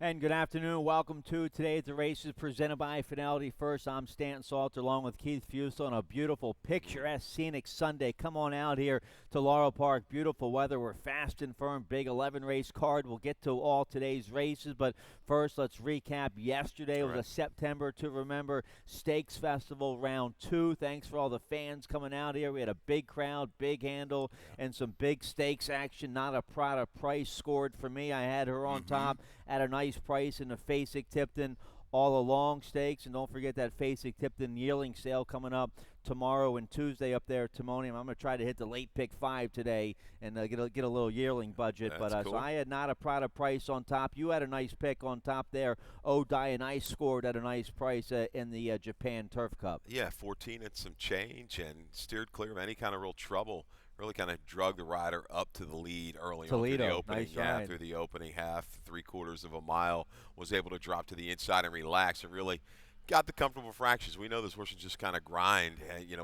And good afternoon. Welcome to today's The Races presented by Fidelity First. I'm Stanton Salter along with Keith Fusel on a beautiful, picturesque, scenic Sunday. Come on out here to Laurel Park. Beautiful weather. We're fast and firm. Big 11-race card. We'll get to all today's races, but first let's recap. Yesterday was a September to Remember Stakes Festival Round 2. Thanks for all the fans coming out here. We had a big crowd, big handle, and some big stakes action. Not a product price scored for me. I had her on top at a nice price in the Fasig-Tipton all along stakes. And don't forget that Fasig-Tipton yearling sale coming up tomorrow and Tuesday up there at Timonium. I'm going to try to hit the late pick 5 today and get a little yearling budget. That's cool. So I had not a product price on top. You had a nice pick on top there. Dionyse scored at a nice price in the Japan Turf Cup. Yeah, 14 and some change, and steered clear of any kind of real trouble. Really kind of drug the rider up to the lead early on through the opening. Nice through the opening half, 3/4 of a mile, was able to drop to the inside and relax and really got the comfortable fractions. We know this horse is just kind of grind.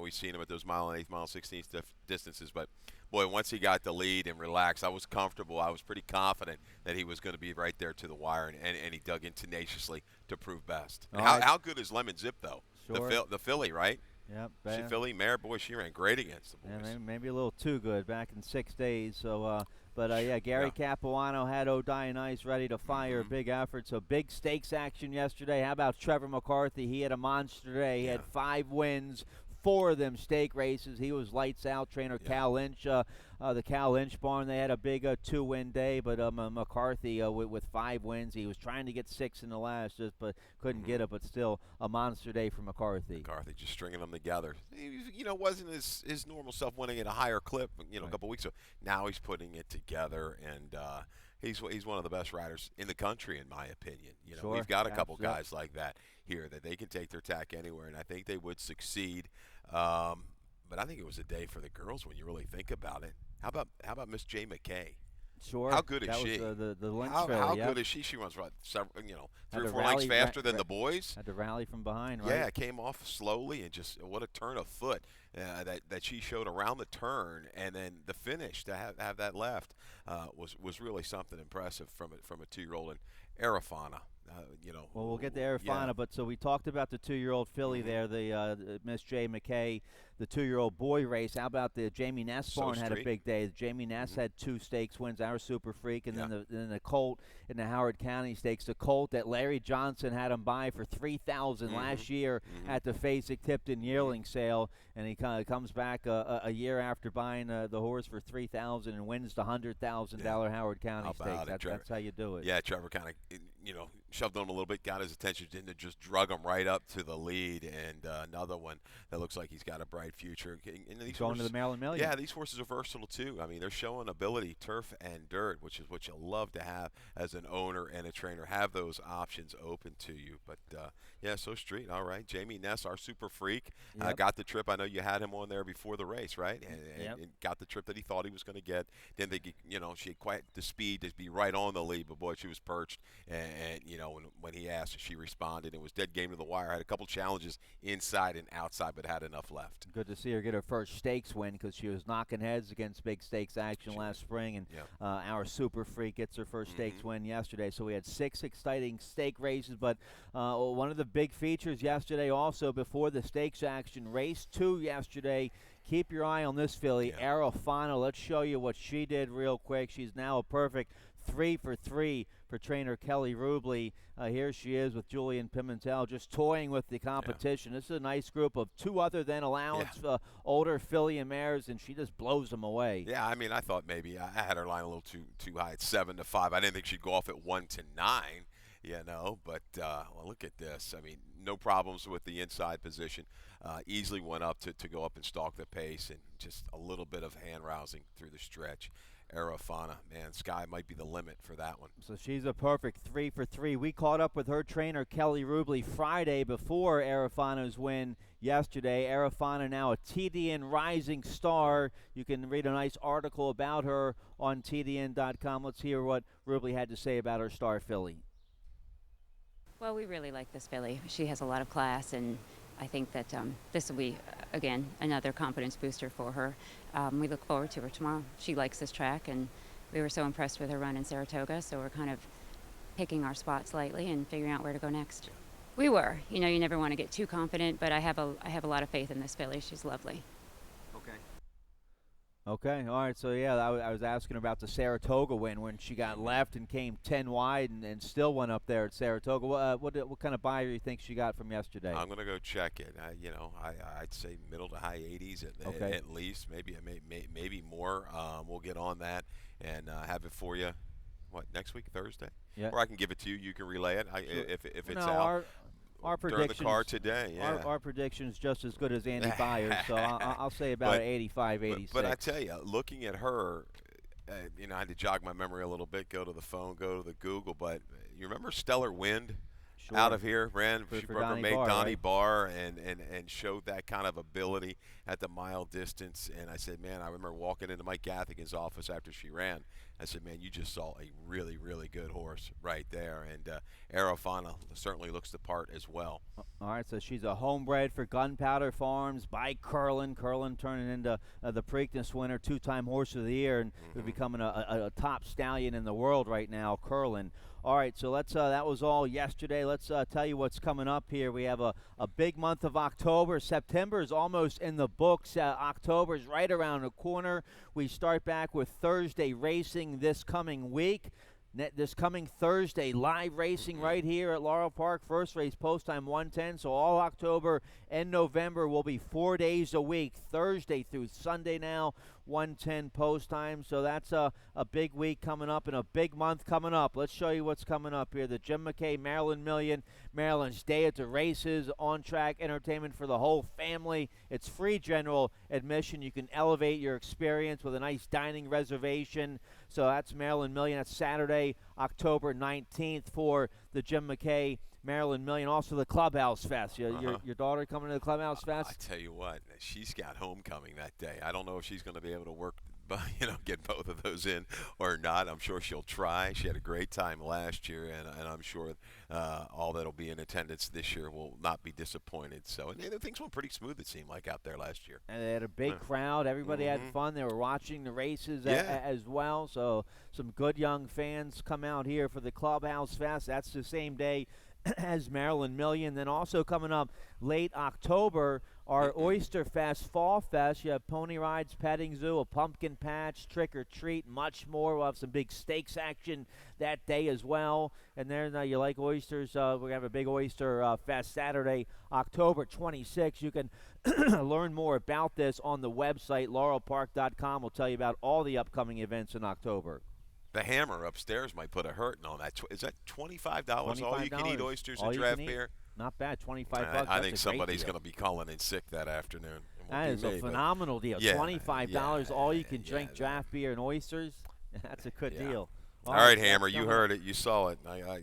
We've seen him at those mile and eighth, mile 16th distances, but boy, once he got the lead and relaxed, I was comfortable. I was pretty confident that he was going to be right there to the wire, and he dug in tenaciously to prove best. How good is Lemon Zip, though? Sure. The filly, right? Yep. She filly mare, boy, she ran great against the boys. Yeah, maybe a little too good back in 6 days. So, Gary Capuano had Dionyse ready to fire. Big effort. So big stakes action yesterday. How about Trevor McCarthy? He had a monster day. He had 5 wins. 4 of them stake races. He was lights out. Trainer Cal Lynch, the Cal Lynch barn, they had a big 2-win day, but McCarthy with 5 wins. He was trying to get 6 in the last, but couldn't get it, but still a monster day for McCarthy. McCarthy just stringing them together. He, wasn't his normal self winning at a higher clip, a couple weeks ago. Now he's putting it together, and he's one of the best riders in the country, in my opinion. We've got a couple guys like that here that they can take their tack anywhere, and I think they would succeed. But I think it was a day for the girls when you really think about it. How about Miss J. McKay? Sure. How good is she? Was, the Lynch how filly, good is she? She runs about 3 or 4 rally, lengths faster than the boys. Had to rally from behind, right? Yeah, came off slowly, and just what a turn of foot that she showed around the turn, and then the finish to have that left was really something impressive from a 2-year-old. And Arafana. Well, we'll get to Arafana, but so we talked about the 2-year-old filly there, the Miss J. McKay, the 2-year-old boy race. How about the Jamie Ness barn had a big day? Jamie Ness had 2 stakes wins, our Super Freak, and then the colt in the Howard County Stakes. The colt that Larry Johnson had him buy for $3,000 last year at the Fasig-Tipton yearling sale, and he kind of comes back a year after buying the horse for $3,000 and wins the $100,000 Howard County Stakes. That's how you do it. Yeah, Trevor kind of shoved on him a little bit, got his attention, didn't just drug him right up to the lead, and another one that looks like he's got a bright future. And these going to the Maryland Million. Yeah, these horses are versatile too. I mean, they're showing ability, turf and dirt, which is what you love to have as an owner and a trainer. Have those options open to you. But so street. All right, Jamie Ness, our Super Freak, got the trip. I know you had him on there before the race, right? And got the trip that he thought he was going to get. Then she had quite the speed to be right on the lead, but boy, she was perched. And when he asked, she responded. It was dead game to the wire. Had a couple challenges inside and outside, but had enough left. Good to see her get her first stakes win because she was knocking heads against big stakes action last spring, and our Super Freak gets her first stakes win yesterday. So we had 6 exciting stake races, but one of the big features yesterday also before the stakes action, race 2 yesterday. Keep your eye on this filly, Arafana. Let's show you what she did real quick. She's now a perfect 3 for 3 for trainer Kelly Rubley. Here she is with Julian Pimentel just toying with the competition. This is a nice group of 2 other than allowance older filly and mares, and she just blows them away. Yeah, I mean, I thought maybe I had her line a little too high at 7 to 5. I didn't think she'd go off at 1 to 9. But look at this. I mean, no problems with the inside position. Easily went up to go up and stalk the pace, and just a little bit of hand rousing through the stretch. Arafana, man, sky might be the limit for that one. So she's a perfect 3 for 3. We caught up with her trainer, Kelly Rubley, Friday before Arafana's win yesterday. Arafana now a TDN rising star. You can read a nice article about her on TDN.com. Let's hear what Rubley had to say about her star filly. Well, we really like this filly. She has a lot of class, and I think that this will be, again, another confidence booster for her. We look forward to her tomorrow. She likes this track, and we were so impressed with her run in Saratoga, so we're kind of picking our spots lightly and figuring out where to go next. We were. You know, you never want to get too confident, but I have a lot of faith in this filly. She's lovely. Okay, all right. So yeah, I was asking about the Saratoga win when she got left and came 10 wide and still went up there at Saratoga. What kind of buyer do you think she got from yesterday? I'm gonna go check it. I'd say middle to high 80s at least, maybe more. We'll get on that and have it for you. What, next week, Thursday? Yeah. Or I can give it to you. You can relay it Sure. if it's No, out. Our during predictions, the car today, yeah. Our prediction's just as good as Andy Byers, so I'll say about 85, 86. But I tell you, looking at her, I had to jog my memory a little bit, go to the phone, go to the Google. But you remember Stellar Wind? Sure. Out of here, For Donnie made Barr, Donnie right? Barr and showed that kind of ability at the mile distance. And I said, man, I remember walking into Mike Gathigan's office after she ran. I said, man, you just saw a really, really good horse right there. And Arafana certainly looks the part as well. All right, so she's a homebred for Gunpowder Farms by Curlin. Curlin turning into the Preakness winner, two-time Horse of the Year, and becoming a top stallion in the world right now, Curlin. All right, so let's that was all yesterday. Let's tell you what's coming up here. We have a big month of October. September is almost in the books. October is right around the corner. We start back with Thursday racing this coming week. This coming Thursday, live racing right here at Laurel Park. First race, post time 1:10. So all October and November will be 4 days a week, Thursday through Sunday now, 1:10 post time. So that's a big week coming up and a big month coming up. Let's show you what's coming up here. The Jim McKay Maryland Million, Maryland's Day at the Races, on-track entertainment for the whole family. It's free general admission. You can elevate your experience with a nice dining reservation. So that's Maryland Million. That's Saturday, October 19th for the Jim McKay Maryland Million. Also the Clubhouse Fest. Your daughter coming to the Clubhouse Fest? I tell you what, she's got homecoming that day. I don't know if she's going to be able to work, get both of those in or not. I'm sure she'll try. She had a great time last year, and I'm sure all that'll be in attendance this year will not be disappointed. So, and things went pretty smooth, it seemed like, out there last year. And they had a big crowd. Everybody had fun. They were watching the races as well. So some good young fans come out here for the Clubhouse Fest. That's the same day as Maryland Million. Then also coming up late October, our Oyster Fest Fall Fest. You have pony rides, petting zoo, a pumpkin patch, trick or treat, much more. We'll have some big stakes action that day as well. And then you like oysters, we're going to have a big Oyster Fest Saturday, October 26th. You can learn more about this on the website, laurelpark.com. We'll tell you about all the upcoming events in October. The Hammer upstairs might put a hurting on that. Is that $25 all you can eat oysters and draft beer? Not bad, $25. I think somebody's going to be calling in sick that afternoon. That is a phenomenal deal. Yeah, $25, all you can drink, draft beer and oysters. That's a good deal. All right, Hammer, you heard it. You saw it.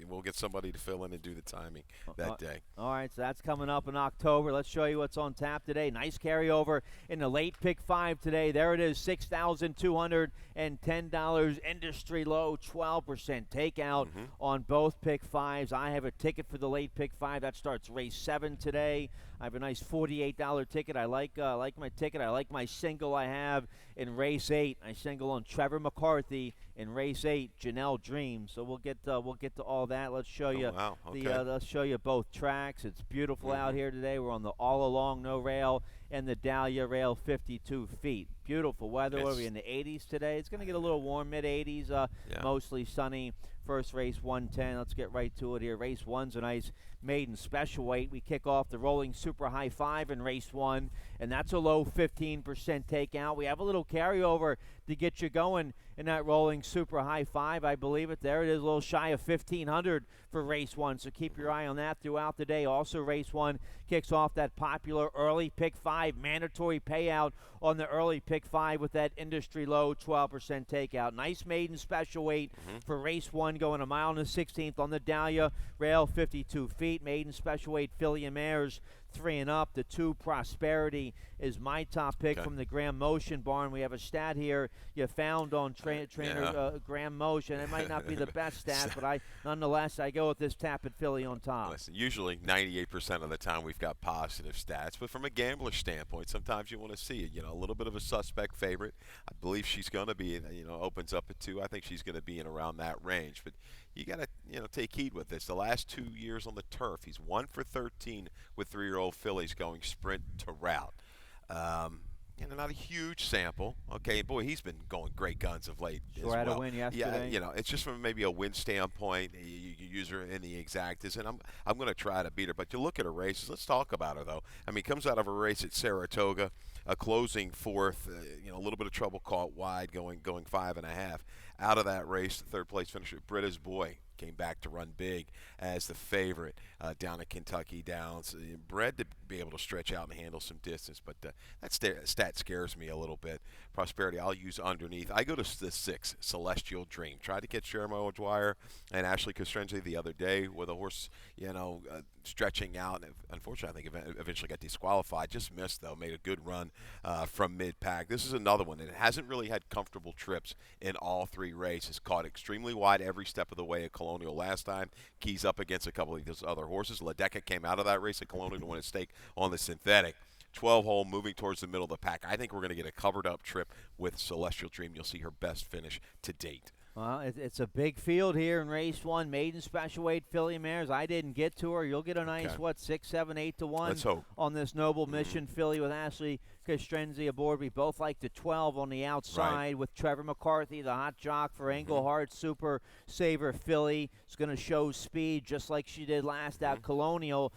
We'll get somebody to fill in and do the timing that day. All right, so that's coming up in October. Let's show you what's on tap today. Nice carryover in the late pick 5 today. There it is, $6,210. Industry low, 12% takeout on both pick 5s. I have a ticket for the late pick 5. That starts race 7 today. I have a nice $48 ticket. I like my ticket. I like my single I have in race 8. I single on Trevor McCarthy in race 8, Janelle Dream. So we'll get to all that. Let's show you let's show you both tracks. It's beautiful out here today. We're on the All Along No Rail and the Dahlia Rail 52 feet. Beautiful weather. We're in the 80s today. It's going to get a little warm, mid-80s, mostly sunny. First race 110. Let's get right to it here. Race 1's a nice maiden special weight. We kick off the rolling super high 5 in race 1, and that's a low 15% takeout. We have a little carryover to get you going in that rolling super high 5. I believe it. There it is, a little shy of 1,500 for race 1. So keep your eye on that throughout the day. Also, race 1 kicks off that popular early pick 5 mandatory payout on the early pick 5 with that industry low 12% takeout. Nice maiden special weight for race 1, going a mile and a 16th on the Dahlia Rail 52 feet. Maiden special weight filly and mares 3 and up. The 2 Prosperity is my top pick from the Graham Motion barn. We have a stat here you found on trainer Graham Motion. It might not be the best stat, but nonetheless, I go with this Tapit filly on top. Listen, usually 98% of the time we've got positive stats, but from a gambler standpoint, sometimes you want to see it. A little bit of a suspect favorite. I believe she's going to be, opens up at 2. I think she's going to be in around that range, but you got to, take heed with this. The last 2 years on the turf, he's 1 for 13 with 3-year-old fillies going sprint to route. Not a huge sample. Okay, boy, he's been going great guns of late as well. Had a win yesterday. Yeah, it's just from maybe a win standpoint. You use her in the exactas, and I'm going to try to beat her. But you look at her races. Let's talk about her though. I mean, comes out of a race at Saratoga, a closing fourth. A little bit of trouble caught wide, going 5.5. Out of that race, the third place finisher, Britta's Boy, came back to run big as the favorite down at Kentucky Downs. Bred to be able to stretch out and handle some distance, but that stat scares me a little bit. Prosperity, I'll use underneath. I go to the 6, Celestial Dream. Tried to get Shermo Dwyer and Ashley Costrenzi the other day with a horse, stretching out. And unfortunately, I think eventually got disqualified. Just missed, though. Made a good run from mid-pack. This is another one that hasn't really had comfortable trips in all 3 races. Caught extremely wide every step of the way at Colonial last time. Keys up against a couple of those other horses. Ledeca came out of that race at Colonial to win a stake on the synthetic. 12-hole, moving towards the middle of the pack. I think we're going to get a covered-up trip with Celestial Dream. You'll see her best finish to date. Well, it's a big field here in race 1. Maiden special weight filly mares. I didn't get to her. You'll get a nice, 6, 7, 8 to 1 Let's hope. On this Noble Mission filly with Ashley Costrenzi aboard. We both like the 12 on the outside with Trevor McCarthy, the hot jock for Engelhart. Super Saver filly. It's going to show speed just like she did last at Colonial.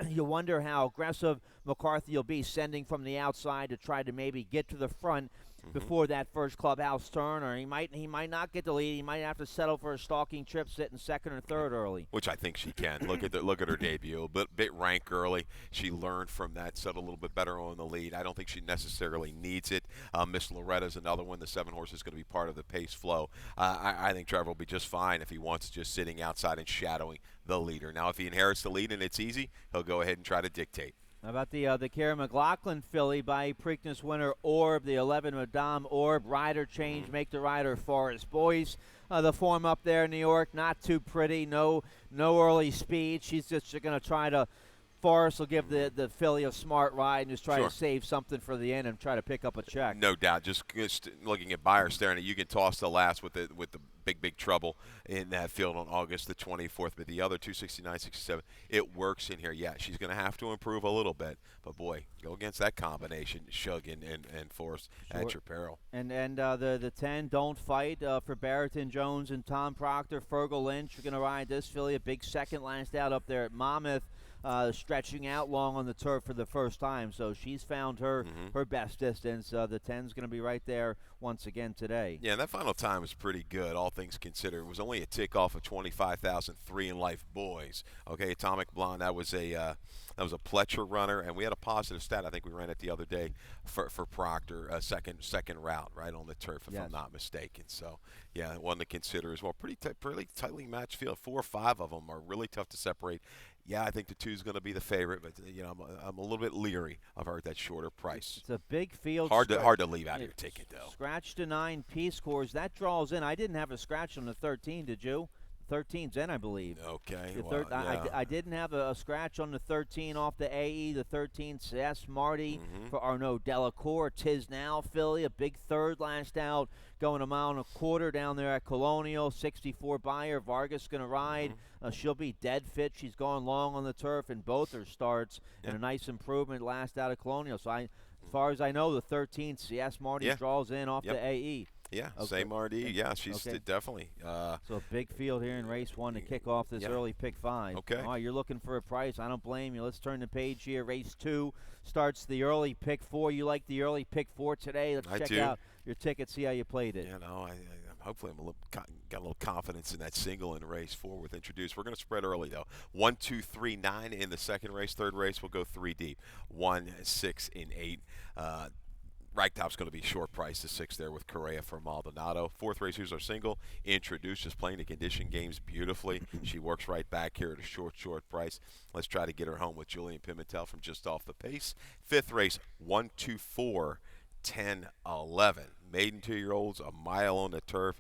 You wonder how aggressive McCarthy will be sending from the outside to try to maybe get to the front before that first clubhouse turn, or he might not get the lead. He might have to settle for a stalking trip, sitting second or third early. Which I think she can. Look at her debut. A bit rank early. She learned from that, settled a little bit better on the lead. I don't think she necessarily needs it. Miss Loretta's another one. The 7 horse is going to be part of the pace flow. I think Trevor will be just fine if he wants just sitting outside and shadowing the leader. Now, if he inherits the lead and it's easy, he'll go ahead and try to dictate. How about the Kara McLaughlin filly by Preakness winner Orb, the 11 Madame Orb. Rider change, make the rider Forest Boys. The form up there in New York, not too pretty, no early speed. She's just going to try to, Forrest will give the filly a smart ride and just try to save something for the end and try to pick up a check. No doubt. Just looking at Beyer staring at you can toss the last with the big trouble in that field on August the 24th. But the other 269, 67, it works in here. Yeah, she's going to have to improve a little bit. But, boy, go against that combination, Shug and Forrest at your peril. And the 10, Don't Fight for Barrington Jones and Tom Proctor. Fergal Lynch are going to ride this filly. A big second last out up there at Monmouth. Stretching out long on the turf for the first time, so she's found her best distance. The 10's going to be right there once again today. Yeah, that final time was pretty good, all things considered. It was only a tick off of 25,003 in life boys. Okay, Atomic Blonde, that was a Pletcher runner, and we had a positive stat. I think we ran it the other day for Proctor, a second route right on the turf, if I'm not mistaken. So, yeah, one to consider as well. Pretty tightly matched field. 4 or 5 of them are really tough to separate. Yeah, I think the 2 is going to be the favorite, but I'm a little bit leary of her at that shorter price. It's a big field. Hard to leave out of your ticket though. Scratch to 9 P-scores. That draws in. I didn't have a scratch on the 13, did you? 13's in, I believe. Okay. I didn't have a scratch on the 13 off the AE. The 13 CS Marty for Arnaud Delacour. Tis Now filly, a big third last out, going a mile and a quarter down there at Colonial. 64 Beyer. Vargas going to ride. She'll be dead fit. She's going long on the turf in both her starts, and a nice improvement last out of Colonial. So as far as I know, the 13 CS Marty draws in off the AE. Yeah, same RD. Yeah, she's definitely. So a big field here in race 1 to kick off this early pick 5. Okay. All right, you're looking for a price. I don't blame you. Let's turn the page here. Race 2 starts the early pick 4. You like the early pick 4 today? Let's check out your ticket, see how you played it. Hopefully got a little confidence in that single in race 4 with Introduced. We're going to spread early, though. 1, 2, 3, 9 in the second race. Third race, we'll go 3 deep. 1, 6, and 8. Ragtop's going to be short price to 6 there with Correa for Maldonado. Fourth race, who's our single, Introduced, is playing the condition games beautifully. She works right back here at a short price. Let's try to get her home with Julian Pimentel from just off the pace. Fifth race, 1, 2, 4, 10, 11. Maiden 2-year-olds, a mile on the turf.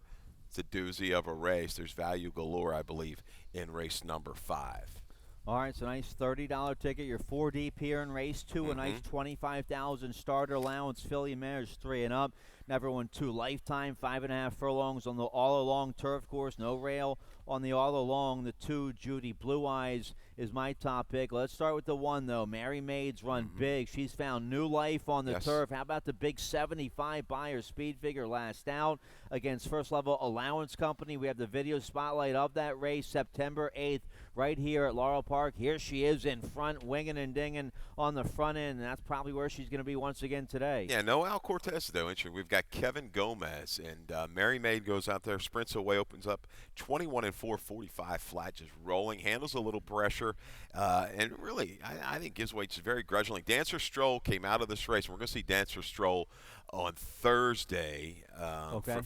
It's a doozy of a race. There's value galore, I believe, in race number 5. All right, so nice $30 ticket. You're 4 deep here in race 2. A nice 25,000 starter allowance. Filly mares 3 and up. Never won 2 lifetime. 5.5 furlongs on the all-along turf course. No rail on the all-along. The 2, Judy Blue Eyes, is my top pick. Let's start with the 1, though. Mary Maid's run big. She's found new life on the turf. How about the big 75 Buyer speed figure last out against First Level Allowance Company? We have the video spotlight of that race September 8th right here at Laurel Park. Here she is in front, winging and dinging on the front end, and that's probably where she's going to be once again today. Yeah, no Al Cortez, though. We've got Kevin Gomez, and Mary Maid goes out there, sprints away, opens up 21 and 4, 45 flat, just rolling, handles a little pressure, and really, I think gives away just very grudgingly. Dancer Stroll came out of this race, and we're going to see Dancer Stroll on Thursday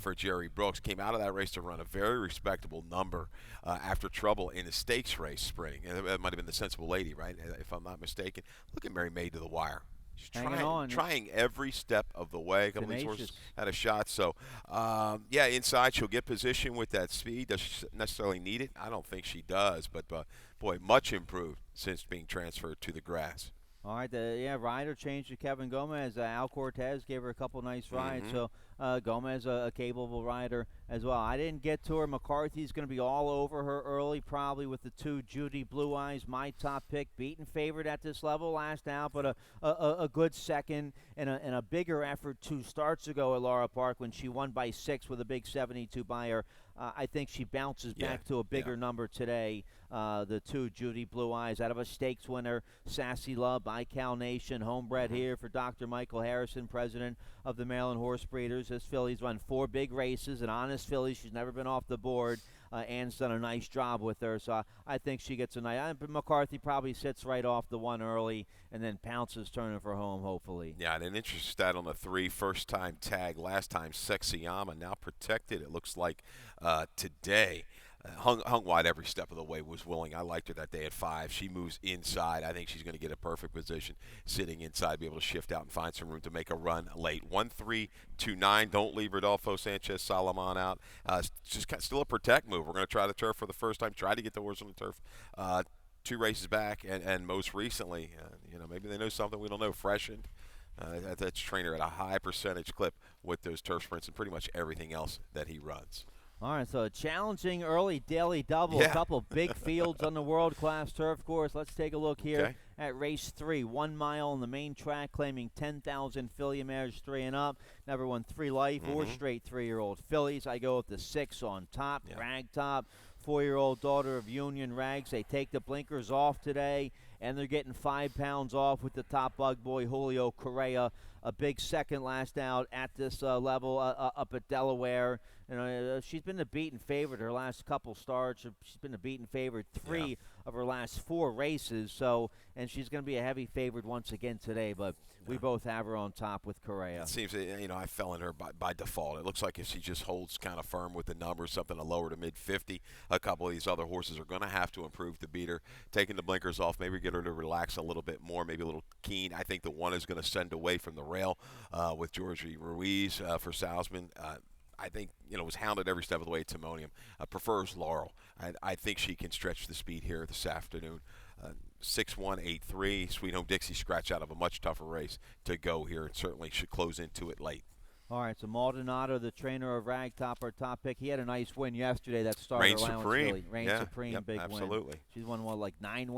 for Jerry Brooks. Came out of that race to run a very respectable number after trouble in the stakes race sprinting. And that might have been the Sensible Lady, right, if I'm not mistaken. Look at Mary Maid to the wire. She's trying every step of the way. A couple of these horses had a shot. So, yeah, inside she'll get position with that speed. Does she necessarily need it? I don't think she does. But, boy, much improved since being transferred to the grass. All right, rider changed to Kevin Gomez. Al Cortez gave her a couple nice rides, so Gomez a capable rider as well. I didn't get to her. McCarthy's going to be all over her early, probably with the 2, Judy Blue Eyes, my top pick. Beaten favorite at this level last out, but a good second and a bigger effort 2 starts ago at Laurel Park when she won by 6 with a big 72 Buyer. I think she bounces back to a bigger number today. The 2, Judy Blue Eyes, out of a stakes winner, Sassy Love by Cal Nation, homebred here for Dr. Michael Harrison, president of the Maryland Horse Breeders. This filly's run 4 big races, an honest filly. She's never been off the board. Ann's done a nice job with her, so I think she gets a nice. McCarthy probably sits right off the 1 early and then pounces, turning for home, hopefully. Yeah, and an interesting stat on the 3, first-time tag, last time Sexyama, now protected, it looks like today. Hung wide every step of the way, was willing. I liked her that day at 5. She moves inside. I think she's going to get a perfect position sitting inside, be able to shift out and find some room to make a run late. 1-3-2-9. Don't leave Rodolfo Sanchez Salomon out. Just still a protect move. We're going to try the turf for the first time, try to get the horse on the turf. 2 races back, and most recently, maybe they know something we don't know, freshened. That's trainer at a high percentage clip with those turf sprints and pretty much everything else that he runs. All right, so a challenging early daily double. A couple big fields on the world-class turf course. Let's take a look here at race 3. 1 mile on the main track, claiming 10,000 filly mares 3 and up. Never won 3 life or straight 3-year-old fillies. I go with the 6 on top, Ragtop. 4-year-old daughter of Union Rags. They take the blinkers off today, and they're getting 5 pounds off with the top bug boy, Julio Correa. A big second last out at this level up at Delaware. She's been the beaten favorite her last couple starts. She's been the beaten favorite 3 of her last 4 races. So, and she's going to be a heavy favorite once again today. But we both have her on top with Correa. It seems I fell in her by default. It looks like if she just holds kind of firm with the numbers, something to lower to mid-50, a couple of these other horses are going to have to improve to beat her. Taking the blinkers off, maybe get her to relax a little bit more, maybe a little keen. I think the 1 is going to send away from the rail with Georgie Ruiz for Salzman. I think, was hounded every step of the way at Timonium. Prefers Laurel. I think she can stretch the speed here this afternoon. 6-1-8-3. Sweet Home Dixie scratch out of a much tougher race to go here, and certainly should close into it late. All right, so Maldonado, the trainer of Ragtop, our top pick. He had a nice win yesterday. That starter Reign allowance Supreme. really. Reign Supreme, big absolutely. win. She's won, like 9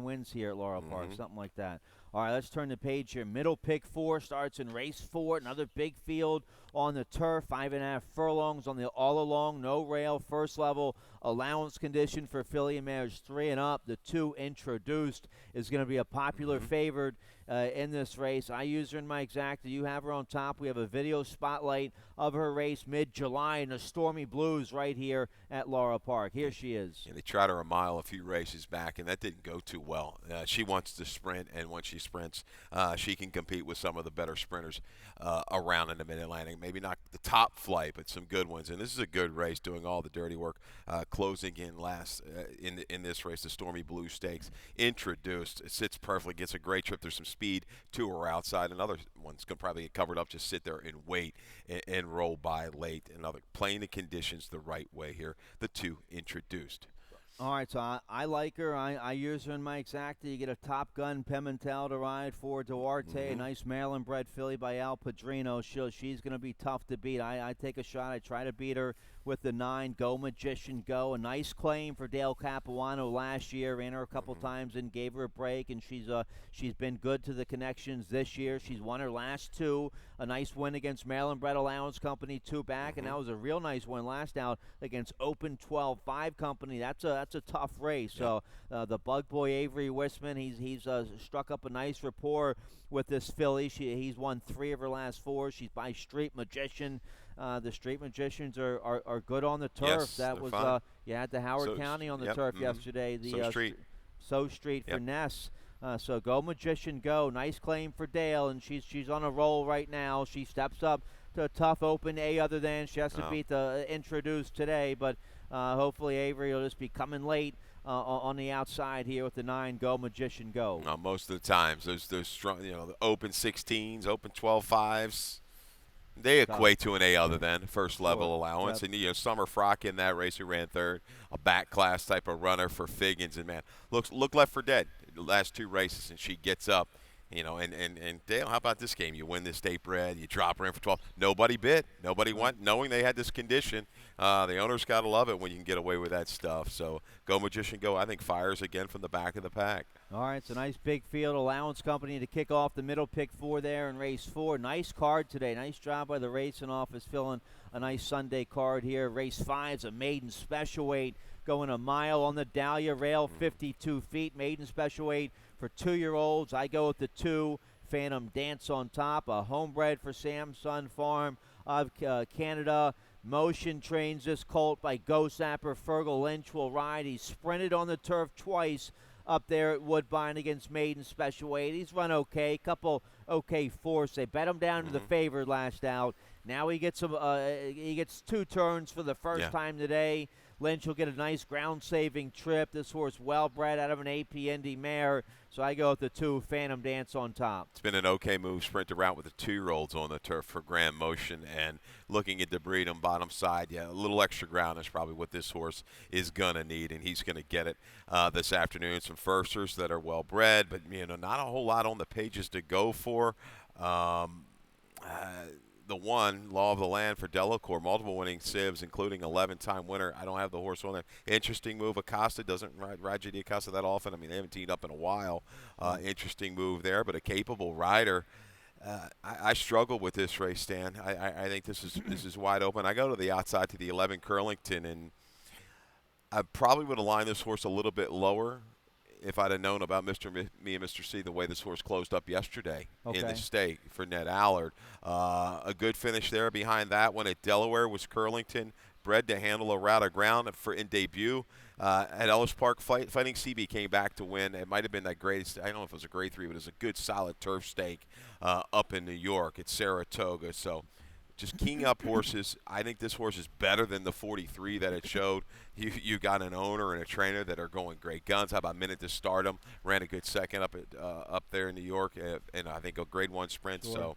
wins here at Laurel Park, something like that. All right, let's turn the page here. Middle pick 4 starts in race 4. Another big field on the turf, 5.5 furlongs on the all along, no rail, first level allowance condition for filly and mares 3 and up. The 2 Introduced is going to be a popular favorite in this race. I use her in my exacta. You have her on top. We have a video spotlight of her race mid-July in the Stormy Blues right here at Laurel Park. Here she is. Yeah, they tried her a mile a few races back, and that didn't go too well. She wants to sprint, and when she sprints, she can compete with some of the better sprinters around in the Mid-Atlantic. Maybe not the top flight, but some good ones. And this is a good race, doing all the dirty work, closing in last in this race, the Stormy Blue Stakes. Introduced, it sits perfectly, gets a great trip. There's some speed to her outside. Another one's going to probably get covered up, just sit there and wait and roll by late. Another playing the conditions the right way here. The 2 Introduced. All right, so I like her. I use her in my exacta. You get a Top Gun Pimentel to ride for Duarte, a nice Maryland-bred filly by Al Padrino. She's going to be tough to beat. I take a shot. I try to beat her with the 9, Go Magician Go. A nice claim for Dale Capuano last year. Ran her a couple times and gave her a break, and she's been good to the connections this year. She's won her last 2. A nice win against Maryland Bred Allowance Company 2 back, and that was a real nice win last out against Open 12-5 Company. That's a tough race. So the Bug Boy Avery Wisman, he's struck up a nice rapport with this filly. He's won 3 of her last 4. She's by Street Magician. The Street Magicians are good on the turf. Yes, that was you had the Howard County on the turf yesterday. The So Street for Ness. So Go Magician Go. Nice claim for Dale, and she's on a roll right now. She steps up to a tough Open A other than. She has to beat the Introduced today, but hopefully Avery will just be coming late on the outside here with the 9 Go Magician Go. Most of the times, those strong, the Open 16s, Open 12-5s, they equate to an A other than first level allowance. Yep. And Summer Frock in that race who ran 3rd, a back class type of runner for Figgins, and man, look left for dead the last 2 races, and she gets up. And Dale, how about this game? You win this state bred, you drop her in for 12. Nobody bid. Nobody went, knowing they had this condition. The owners got to love it when you can get away with that stuff. So Go Magician Go, I think, fires again from the back of the pack. All right, it's a nice big field. Allowance Company to kick off the middle pick 4 there in race 4. Nice card today. Nice job by the racing office filling a nice Sunday card here. Race 5 is a maiden special weight going a mile on the Dahlia rail, 52 feet. Maiden special weight for 2-year-olds. I go with the 2 Phantom Dance on top, a homebred for Samson Farm of Canada. Motion trains this colt by Go Sapper. Fergal Lynch will ride. He's sprinted on the turf twice up there at Woodbine against Maiden Special Weight. He's run okay, couple okay fourths. They bet him down to the favorite last out. Now he gets 2 turns for the first time today. Lynch will get a nice ground-saving trip. This horse well-bred out of an AP Indy mare. So I go with the 2 Phantom Dance on top. It's been an okay move, sprint around with the 2-year-olds on the turf for Grand Motion, and looking at the breed on bottom side, a little extra ground is probably what this horse is going to need, and he's going to get it this afternoon. Some firsters that are well-bred, but not a whole lot on the pages to go for. The 1, Law of the Land for Delacour, multiple winning sieves, including 11-time winner. I don't have the horse on there. Interesting move. Acosta doesn't ride JD Acosta that often. I mean, they haven't teamed up in a while. Interesting move there, but a capable rider. I struggle with this race, Stan. I think this is wide open. I go to the outside to the 11 Curlington, and I probably would align this horse a little bit lower if I'd have known about Me and Mr. C the way this horse closed up yesterday in the stake for Ned Allard. A good finish there. Behind that one at Delaware was Curlington, bred to handle a route of ground in debut. At Ellis Park, Fighting CB came back to win. It might have been that greatest. I don't know if it was a grade 3, but it was a good solid turf stake up in New York at Saratoga. So just keying up horses. I think this horse is better than the 43 that it showed. You got an owner and a trainer that are going great guns. How about Minute to Stardom? Ran a good second up there in New York, and I think a grade 1 sprint. Sure. So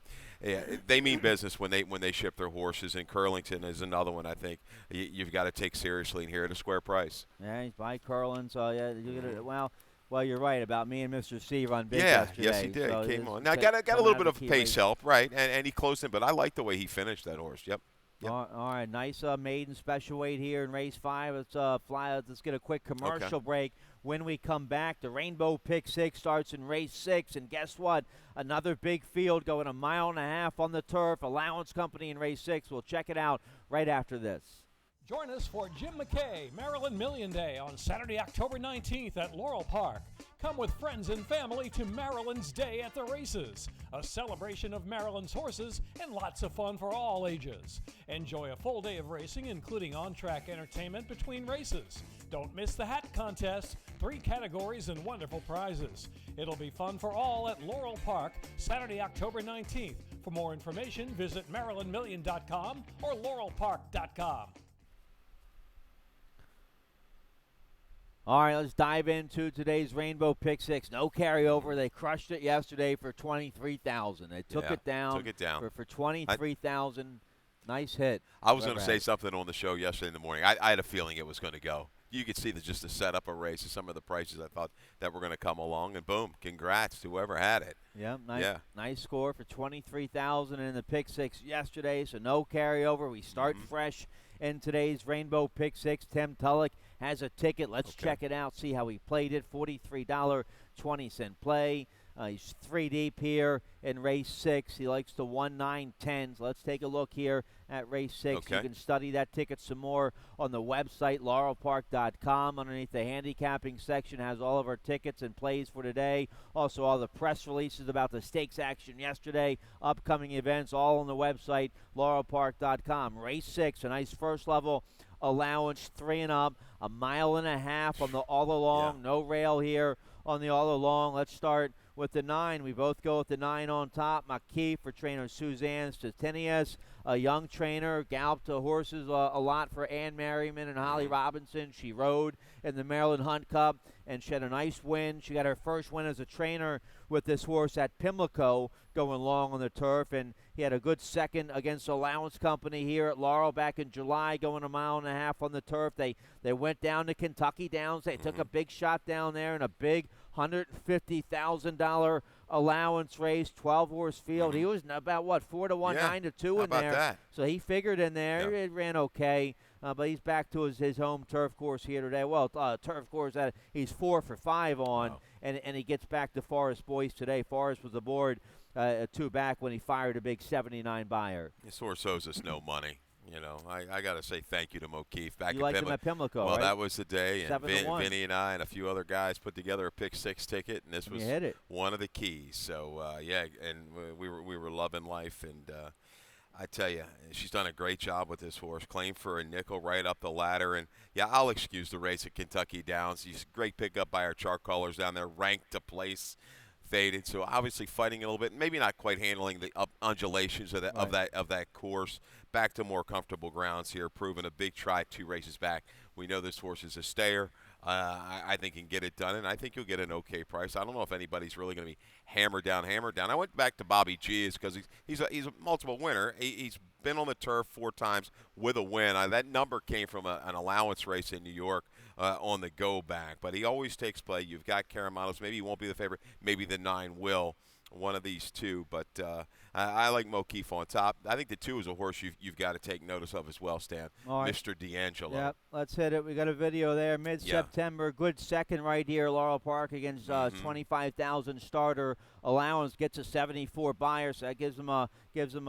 they mean business when they ship their horses. And Curlington is another one I think you've got to take seriously and here at a square price. Yeah, he's by Curlin. So well, you're right about Me and Mr. C run big yesterday. Yes, he did. So Came on. Now, got a little bit of pace help, right? And he closed in, but I like the way he finished that horse. Yep. Yep. All right, nice maiden special weight here in race 5. Let's get a quick commercial break. When we come back, the Rainbow Pick 6 starts in race 6, and guess what? Another big field going 1.5 miles on the turf. Allowance Company in race 6. We'll check it out right after this. Join us for Jim McKay Maryland Million Day on Saturday, October 19th at Laurel Park. Come with friends and family to Maryland's Day at the Races, a celebration of Maryland's horses and lots of fun for all ages. Enjoy a full day of racing, including on-track entertainment between races. Don't miss the hat contest, 3 categories and wonderful prizes. It'll be fun for all at Laurel Park, Saturday, October 19th. For more information, visit MarylandMillion.com or LaurelPark.com. All right, let's dive into today's Rainbow Pick 6. No carryover. They crushed it yesterday for $23,000. They took it down. For $23,000. Nice hit. I was going to say something on the show yesterday in the morning. I had a feeling it was going to go. You could see just the setup of race and some of the prices I thought that were going to come along, and boom, congrats to whoever had it. Yeah, nice score for $23,000 in the Pick 6 yesterday, so no carryover. We start fresh in today's Rainbow Pick 6. Tim Tulloch has a ticket. Let's check it out, see how he played it. $43.20 play. He's 3 deep here in race 6. He likes the 1-9-10s. Let's take a look here at race 6. You can study that ticket some more on the website, laurelpark.com. Underneath the handicapping section has all of our tickets and plays for today. Also, all the press releases about the stakes action yesterday, upcoming events, all on the website, laurelpark.com. Race 6, a nice first level allowance, 3 and up, 1.5 miles on the all along. No rail here on the all along. Let's start with the 9. We both go with the 9 on top. McKee for trainer Suzanne Stentinius, a young trainer, galloped the horses a lot for Ann Merriman and Holly Robinson. She rode in the Maryland Hunt Cup, and she had a nice win. She got her first win as a trainer with this horse at Pimlico, going long on the turf, and he had a good second against Allowance Company here at Laurel back in July, going 1.5 miles on the turf. They went down to Kentucky Downs. They took a big shot down there in a big $150,000 allowance race, 12-horse field. He was about, 4-1, 9-2 in there. That? So he figured in there. It ran okay, but he's back to his home turf course here today. Well, turf course that he's 4 for 5 on, and he gets back to Forest Boys today. Forest was aboard 2 back when he fired a big 79 buyer. This horse owes us no money. You know, I got to say thank you to Mokeef back you at liked him at Pimlico, Well, right? that was the day, and 7-1. Vinny and I and a few other guys put together a Pick 6 ticket, and this was one of the keys. So, and we were loving life, and I tell you, she's done a great job with this horse. Claimed for a nickel right up the ladder, and, I'll excuse the race at Kentucky Downs. He's a great pickup by our chart callers down there, ranked to place. Faded, so obviously fighting a little bit, maybe not quite handling the undulations of that course. Back to more comfortable grounds here, proving a big try 2 races back. We know this horse is a stayer. I think he can get it done, and I think you'll get an okay price. I don't know if anybody's really going to be hammered down. I went back to Bobby G because he's a multiple winner. He's been on the turf 4 times with a win. That number came from an allowance race in New York on the go back, but he always takes play. You've got Caramanos. Maybe he won't be the favorite. Maybe the 9 will. One of these 2, but I like Mokeef on top. I think the 2 is a horse you've got to take notice of as well, Stan. Mr. D'Angelo. Yep, let's hit it. We got a video there, mid-September. Good second right here, Laurel Park against 25,000 starter allowance. Gets a 74 buyer, so that gives them gives them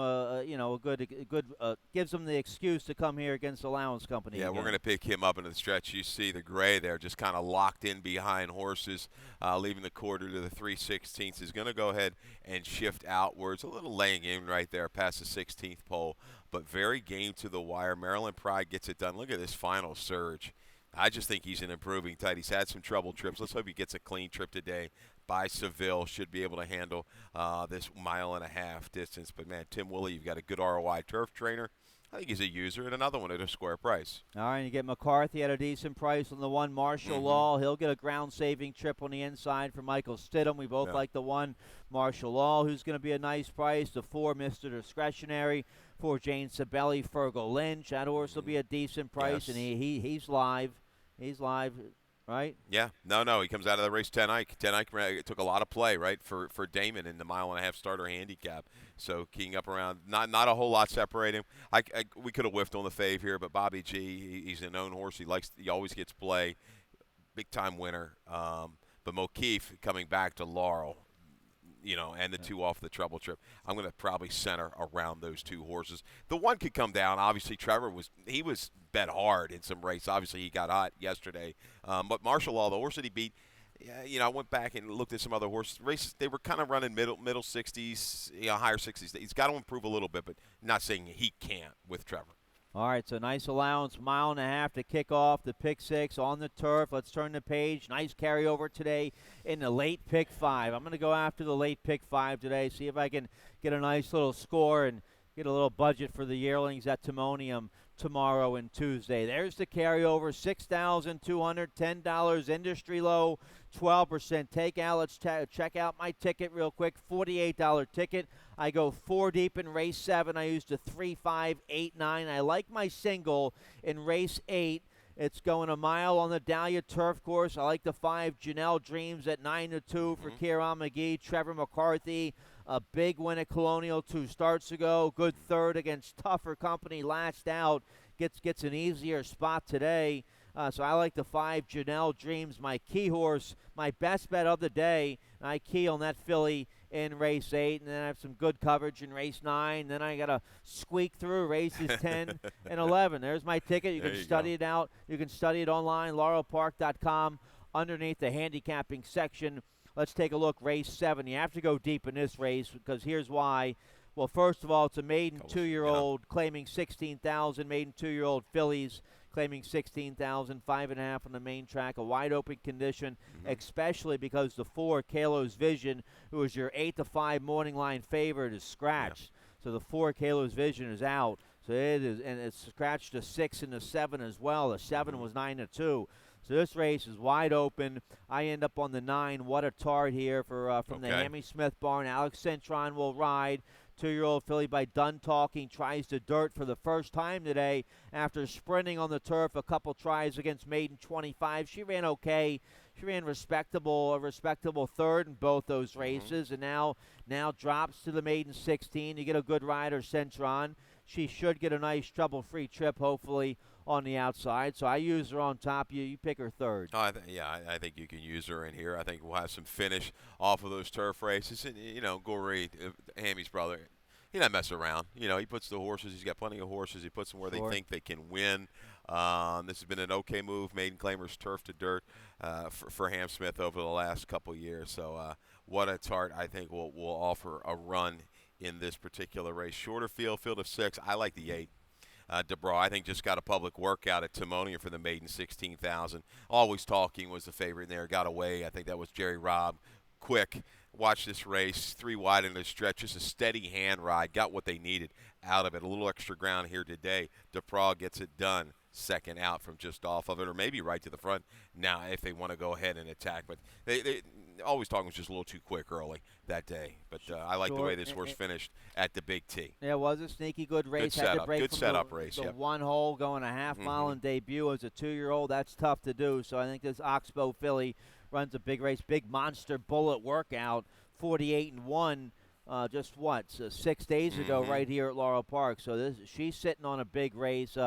the excuse to come here against Allowance Company. Yeah, again. We're going to pick him up into the stretch. You see the gray there, just kind of locked in behind horses, leaving the quarter to the 3/16. Is going to go ahead and shift outwards. A little laying in right there past the 16th pole, but very game to the wire. Maryland Pride gets it done. Look at this final surge. I just think he's an improving tight. He's had some trouble trips. Let's hope he gets a clean trip today by Seville. Should be able to handle this 1.5 mile distance. But, man, Tim Woolley, you've got a good ROI turf trainer. I think he's a user, and another one at a square price. All right, you get McCarthy at a decent price on the 1, Marshall Law. He'll get a ground-saving trip on the inside for Michael Stidham. We both like the 1, Marshall Law, who's going to be a nice price. The 4, Mr. Discretionary for Jane Sabelli, Fergal Lynch. That horse will be a decent price, and he's live. He's live. right? Yeah, no, he comes out of the race 10 Ike. 10 Ike took a lot of play, right, for Damon in the mile-and-a-half starter handicap. So keying up around, not a whole lot separating. We could have whiffed on the fave here, but Bobby G, he's a known horse. He always gets play, big-time winner. But Mokeef coming back to Laurel, and the two off the treble trip. I'm going to probably center around those two horses. The one could come down. Obviously, Trevor was bet hard in some race. Obviously, he got hot yesterday. But Martial Law, the horse that he beat, I went back and looked at some other horses. Races, they were kind of running middle 60s, higher 60s. He's got to improve a little bit, but not saying he can't with Trevor. All right, so nice allowance, mile and a half to kick off the pick 6 on the turf. Let's turn the page. Nice carryover today in the late pick 5. I'm going to go after the late pick 5 today, see if I can get a nice little score and get a little budget for the yearlings at Timonium tomorrow and Tuesday. There's the carryover, $6,210, industry low, 12% takeout. Let's check out my ticket real quick, $48 ticket. I go 4 deep in race 7. I used a 3, 5, 8, 9. I like my single in race 8. It's going a mile on the Dahlia Turf Course. I like the 5, Janelle Dreams at 9-2 for Kieran McGee. Trevor McCarthy, a big win at Colonial 2 starts ago. Good third against tougher company last out. Gets an easier spot today. So I like the 5, Janelle Dreams, my key horse, my best bet of the day. I key on that filly in race 8, and then I have some good coverage in race 9. Then I got to squeak through races 10 and 11. There's my ticket. You can study it out. You can study it online, laurelpark.com, underneath the handicapping section. Let's take a look, race 7. You have to go deep in this race because here's why. Well, first of all, it's a maiden 2-year-old claiming 16,000, maiden 2-year-old fillies claiming 16,000, 5.5 on the main track, a wide open condition, especially because the 4, Kalo's Vision, who is your 8-5 morning line favorite, is scratched. So the 4, Kalo's Vision, is out. So it is, and it's scratched a 6 and a 7 as well. The 7 was 9-2. So this race is wide open. I end up on the 9. What a tart here from the Hammy Smith barn. Alex Cintron will ride. 2-year-old filly by Done Talking tries to dirt for the first time today after sprinting on the turf a couple tries against maiden 25. She ran okay. She ran a respectable third in both those races, and now drops to the maiden 16. You get a good rider, Cintron. She should get a nice trouble-free trip, hopefully, on the outside. So I use her on top. You pick her third. I think you can use her in here. I think we'll have some finish off of those turf races. And, Gorey, Hammy's brother, he doesn't mess around. He puts the horses. He's got plenty of horses. He puts them where they think they can win. This has been an okay move, maiden claimers turf to dirt for Ham Smith over the last couple years. So what a tart I think will offer a run in this particular race. Shorter field of 6. I like the 8. DeBra, I think, just got a public workout at Timonium for the maiden 16,000. Always Talking was the favorite in there. Got away. I think that was Jerry Robb. Quick. Watch this race. 3 wide in the stretch. Just a steady hand ride. Got what they needed out of it. A little extra ground here today. DeBra gets it done. Second out from just off of it, or maybe right to the front now if they want to go ahead and attack. But they Always Talking was just a little too quick early that day. But I like the way this horse finished at the Big T. Yeah, it was a sneaky good race. Good Had setup. to break Good from setup the, race. The one hole going a half mile in debut as a 2-year-old. That's tough to do. So I think this Oxbow filly runs a big race, big monster bullet workout, 48-1. Just 6 days ago right here at Laurel Park. So she's sitting on a big race.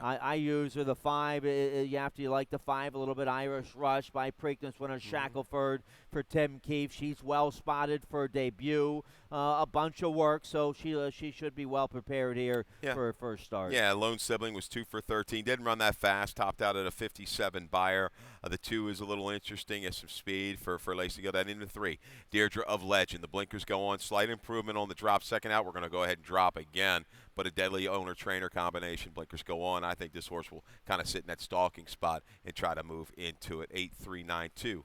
I use her the 5. You like the 5 a little bit. Irish Rush by Preakness winner Shackelford for Tim Keefe. She's well spotted for debut. A bunch of work, so she should be well prepared here for her first start. Yeah, Lone Sibling was 2 for 13. Didn't run that fast. Topped out at a 57 buyer. The 2 is a little interesting. Has some speed for Lacey. Go that into 3. Deirdre of Legend. The blinkers go on. Slight improvement on the drop. Second out, we're going to go ahead and drop again. But a deadly owner-trainer combination. Blinkers go on. I think this horse will kind of sit in that stalking spot and try to move into it. 8-3-9-2.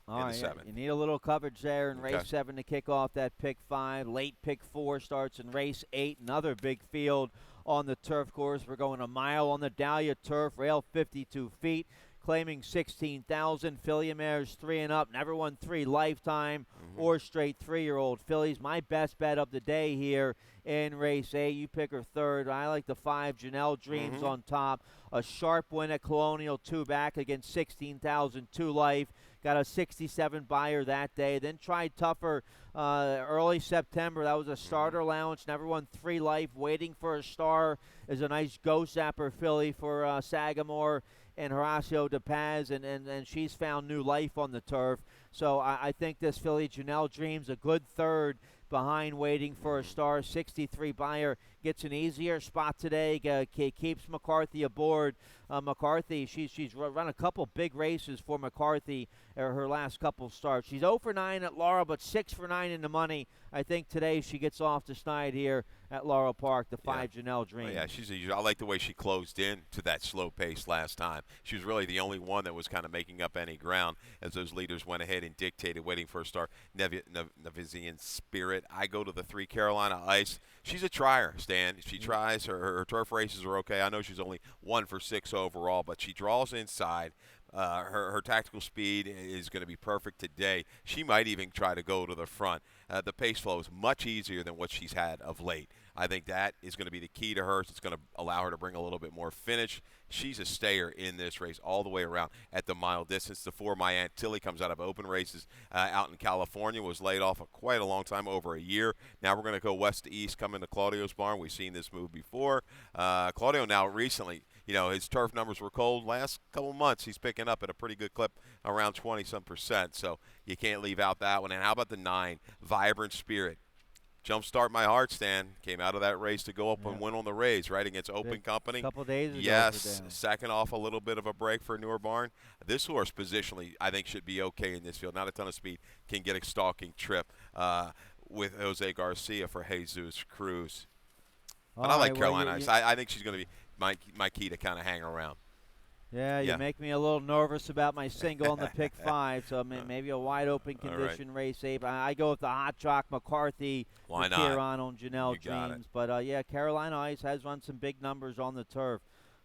All right, you need a little coverage there in race 7 to kick off that pick 5. Late pick 4 starts in race 8. Another big field on the turf course. We're going a mile on the Dahlia turf, rail 52 feet, claiming 16,000. Filly mares 3 and up, never won 3 lifetime or straight 3-year-old fillies. My best bet of the day here in race 8. You pick her third. I like the 5, Janelle Dreams on top. A sharp win at Colonial, 2 back against 16,000, 2 life. Got a 67 buyer that day. Then tried tougher early September. That was a starter allowance. Never won 3 life. Waiting for a star is a nice Go Zapper filly for Sagamore and Horacio De Paz, and she's found new life on the turf. So I think this filly, Janelle Dreams, a good third behind Waiting for a Star. 63 buyer, gets an easier spot today, keeps McCarthy aboard. McCarthy, she's run a couple big races for McCarthy her last couple starts. She's 0 for 9 at Laurel, but 6 for 9 in the money. I think today she gets off the schneid here at Laurel Park, the 5 Janelle Dreams. Oh, yeah, I like the way she closed in to that slow pace last time. She was really the only one that was kind of making up any ground as those leaders went ahead and dictated Waiting for a Star. Navizian Spirit. I go to the 3 Carolina Ice. She's a trier, Stan. She tries. Her turf races are okay. I know she's only 1 for 6 overall, but she draws inside. Her tactical speed is going to be perfect today. She might even try to go to the front. The pace flow is much easier than what she's had of late. I think that is going to be the key to hers. It's going to allow her to bring a little bit more finish. She's a stayer in this race all the way around at the mile distance. The 4 My Aunt Tilly comes out of open races out in California, was laid off for quite a long time, over a year. Now we're going to go west to east, come into Claudio's barn. We've seen this move before. Claudio now recently, his turf numbers were cold. Last couple months, he's picking up at a pretty good clip, around 20-some%. So you can't leave out that one. And how about the 9, Vibrant Spirit? Jumpstart My Heart, Stan. Came out of that race to go up and win on the race, right, against Open Company. A couple days ago. Yes, second off a little bit of a break for Newer Barn. This horse positionally, I think, should be okay in this field. Not a ton of speed. Can get a stalking trip with Jose Garcia for Jesus Cruz. But I like Carolina Ice. I think she's going to be my key to kind of hang around. Yeah, you make me a little nervous about my single on the pick 5, so maybe a wide-open condition race 8. I go with the hot jock McCarthy. Why not? Kieran on Janelle Dreams. But, Carolina Ice has run some big numbers on the turf.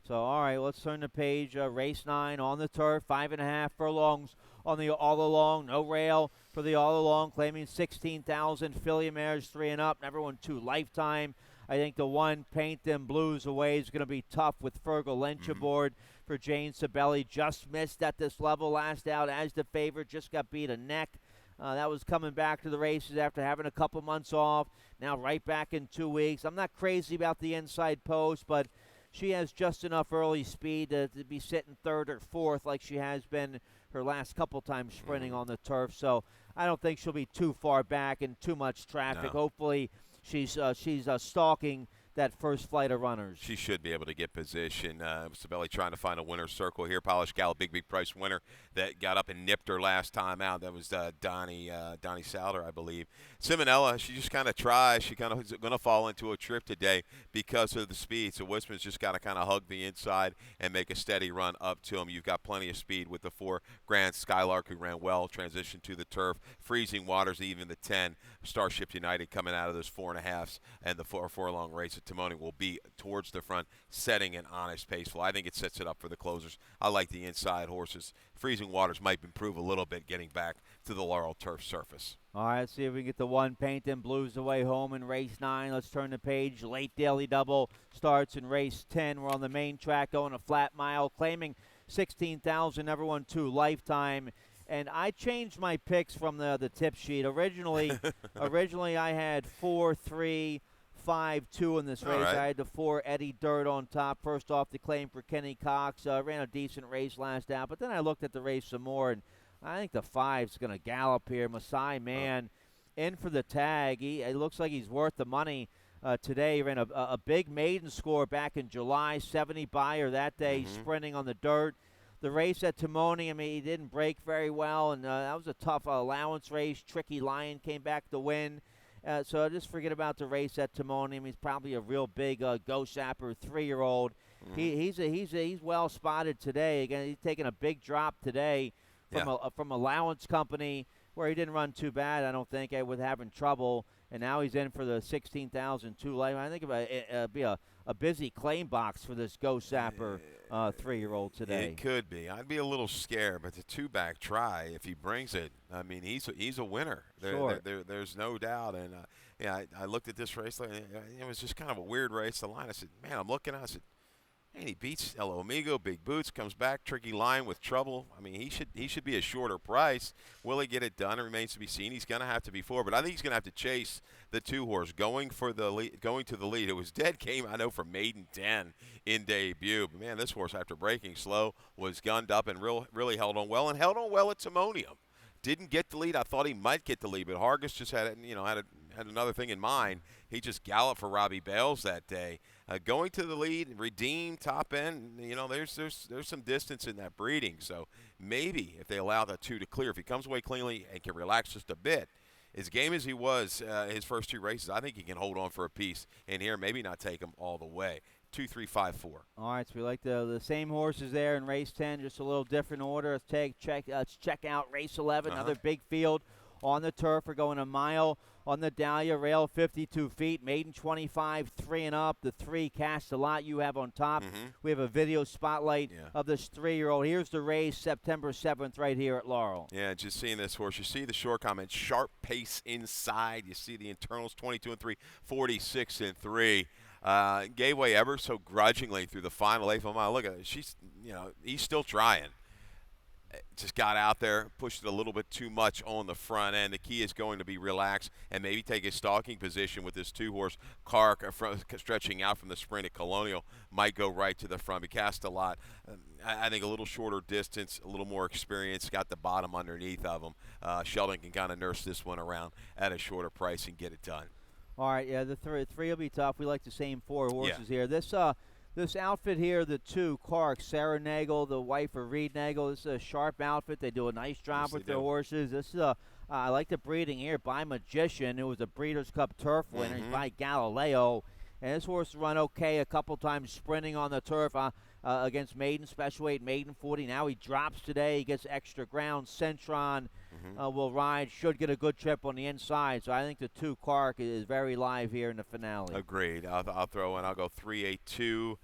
So, all right, let's turn the page. Race 9 on the turf, 5.5 furlongs on the all-along. No rail for the all-along, claiming 16,000. Filly mares 3 and up. Never won 2 lifetime. I think the 1 Paint Them Blues Away is going to be tough with Fergal Lynch aboard for Jane Sabelli. Just missed at this level last out as the favorite. Just got beat a neck. That was coming back to the races after having a couple months off. Now right back in 2 weeks. I'm not crazy about the inside post, but she has just enough early speed to be sitting 3rd or 4th like she has been her last couple times sprinting on the turf. So I don't think she'll be too far back and too much traffic. No. Hopefully she's stalking that first flight of runners. She should be able to get position. Sabelli trying to find a winner's circle here. Polished Gal, big price winner that got up and nipped her last time out. That was Donnie Souter, I believe. Simonella, she just kind of tries. She kind of is going to fall into a trip today because of the speed. So Wisman's just got to kind of hug the inside and make a steady run up to him. You've got plenty of speed with the 4 Grand Skylark, who ran well, transitioned to the turf. Freezing Waters, even the 10 Starship United coming out of those 4.5s, and the 4 long race at Timoni will be towards the front, setting an honest pace. Well, I think it sets it up for the closers. I like the inside horses. Freezing Waters might improve a little bit getting back to the Laurel turf surface. All right, let's see if we can get the 1 Paint Them Blues Away home in race 9. Let's turn the page. Late Daily Double starts in race 10. We're on the main track going a flat mile, claiming 16,000, never won 2 lifetime. And I changed my picks from the tip sheet. Originally I had 4, 3, 5, 2 in this race. Right. I had the 4 Eddie Dirt on top. First off the claim for Kenny Cox. Ran a decent race last out. But then I looked at the race some more, and I think the 5's going to gallop here. Masai Man in for the tag. It looks like he's worth the money today. He ran a big maiden score back in July. 70 buyer that day, sprinting on the dirt. The race at Timoni, he didn't break very well, and that was a tough allowance race. Tricky Lion came back to win. So just forget about the race at Timoni. He's probably a real big Go Sapper 3-year-old. He's well spotted today. Again, he's taking a big drop today from Allowance Company, where he didn't run too bad, I don't think, with having trouble. And now he's in for the 16,000 2 life. I think it'd be a busy claim box for this Go Sapper 3-year-old today. It could be. I'd be a little scared, but the 2-back try, if he brings it, I mean, he's a winner. Sure. There's no doubt. And yeah, I looked at this race, and it was just kind of a weird race. The line, I said, man, I'm looking. I said, and he beats El Amigo, big boots, comes back, tricky line with trouble. I mean, he should be a shorter price. Will he get it done? It remains to be seen. He's going to have to be 4, but I think he's going to have to chase the 2-horse going to the lead. It was dead game, I know, for Maiden 10 in debut. But man, this horse, after breaking slow, was gunned up and really held on well, and held on well at Timonium. Didn't get the lead. I thought he might get the lead, but Hargis just had another thing in mind. He just galloped for Robbie Bales that day. Going to the lead, redeemed, top end, there's some distance in that breeding. So maybe if they allow the 2 to clear, if he comes away cleanly and can relax just a bit, as game as he was his first 2 races, I think he can hold on for a piece in here, maybe not take him all the way. 2, 3, 5, 4. All right, so we like the same horses there in race 10, just a little different order. Let's check out race 11, another big field on the turf. We're going a mile on the Dahlia, rail 52 feet, maiden 25, 3 and up. The 3 cast a lot you have on top. We have a video spotlight of this 3-year-old. Here's the race, September 7th, right here at Laurel. Yeah, just seeing this horse. You see the short comment, sharp pace inside. You see the internals, 22 and 3, 46 and 3. Gave way ever so grudgingly through the final 8th mile. Look at it. He's still trying. Just got out there, pushed it a little bit too much on the front end. The key is going to be relaxed and maybe take a stalking position with this 2-horse. Clark stretching out from the sprint at Colonial might go right to the front. He cast a lot. I think a little shorter distance, a little more experience, got the bottom underneath of him. Sheldon can kind of nurse this one around at a shorter price and get it done. All right, yeah, the 3 will be tough. We like the same 4 horses here. This outfit here, the 2, Clark, Sarah Nagel, the wife of Reed Nagel. This is a sharp outfit. They do a nice job with their horses. This is I like the breeding here by Magician, who was a Breeders' Cup Turf winner. He's by Galileo. And this horse run okay a couple times sprinting on the turf against Maiden, special weight, Maiden 40. Now he drops today. He gets extra ground. Centron will ride, should get a good trip on the inside. So I think the 2, Clark, is very live here in the finale. Agreed. I'll throw in. I'll go 3, 8, 2,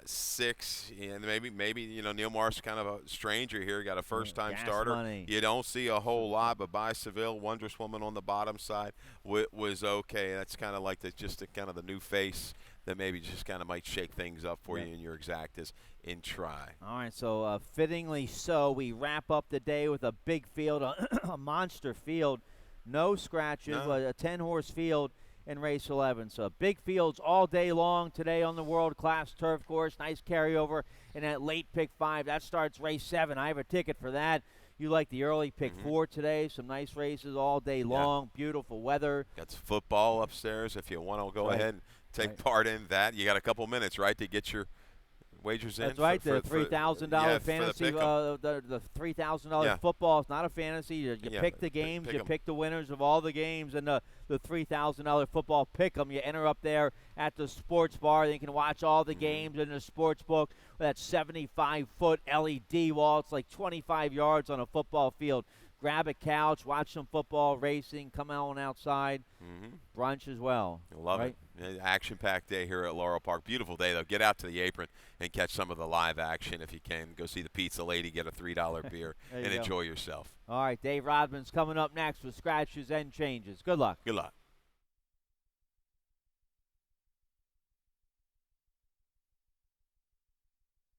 6, and maybe Neil Morris kind of a stranger here. Got a first-time starter. Money. You don't see a whole lot, but by Seville, Wondrous Woman on the bottom side was okay. That's kind of like the new face that maybe just kind of might shake things up for you in your exactas in try. All right, so fittingly so, we wrap up the day with a big field, a monster field, no scratches, a 10-horse field in race 11. So big fields all day long today on the world-class turf course. Nice carryover in that late pick 5. That starts race 7. I have a ticket for that. You like the early pick 4 today. Some nice races all day long. Beautiful weather. Got some football upstairs if you want to go ahead and take part in that. You got a couple minutes, right, to get your wagers in? That's right. The $3,000 fantasy, the $3,000 football is not a fantasy. You pick the games, you pick the winners of all the games, and the $3,000 football pick 'em. You enter up there at the sports bar. Then you can watch all the games in the sports book with that 75-foot LED wall. It's like 25 yards on a football field. Grab a couch, watch some football, racing, come on outside, brunch as well. Love it. Action-packed day here at Laurel Park. Beautiful day, though. Get out to the apron and catch some of the live action if you can. Go see the pizza lady, get a $3 beer, and enjoy yourself. All right, Dave Rodman's coming up next with scratches and changes. Good luck. Good luck.